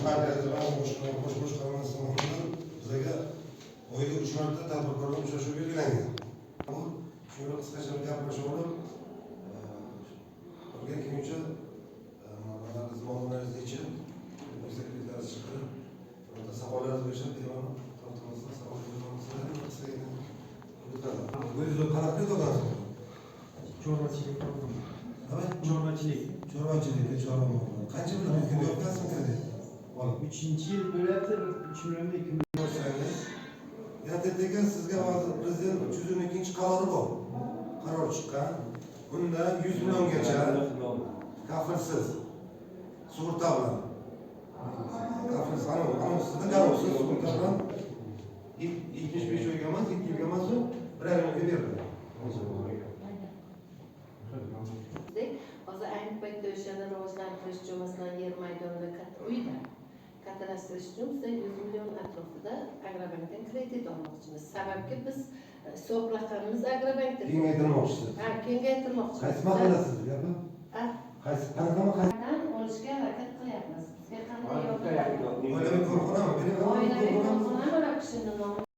partiyasi bilan qo'shma qilmasdan bizga oyda 3 marta tadbirkorlar uchrashuv belgilangan. Bu shuni qisqacha gapirishib olib, o'rgan kelguncha biz muammolaringizni yechib, sekretariy chiqarib, savollarni berishib, devon to'xtamasdan savol bermasdan qisqacha o'zingiz qanaqa qilasiz? Chorvachilik qildim. Nima? Chorvachilik. Chorvachilikka chorva. Qancha pul qilyapsiz kredit? 3-yil bo'lyapti, 3 million 2 million. Bo'lsangiz, Yaterdagi sizga hozir prezident 302-qarori bor. Qaror chiqqan. Bunda 100 milliongacha kafilsiz sug'urta bilan. Kafilsiz anonsida garovsiz sug'urta bilan 75 oyga emas, 2 yilga emas, 1 yilga beriladi. Hozir ayni paytda o'shani rivojlantirish uchun masalan yer maydonida katta uyda kattalashtirish uchun biz 100 million atrofida Agrobankdan kredit olmoqchimiz. Sababki biz hisob raqamimiz Agrobankda Kengaytirmoqchisiz. Ha, kengaytirmoqchimiz. Qaysi mahallasida gapim? Qaysi qanaqa olishga harakat qilyapmiz. Bizga qanday yordam? Oilaviy korxonami? Oilaviy korxona mana kishini nomi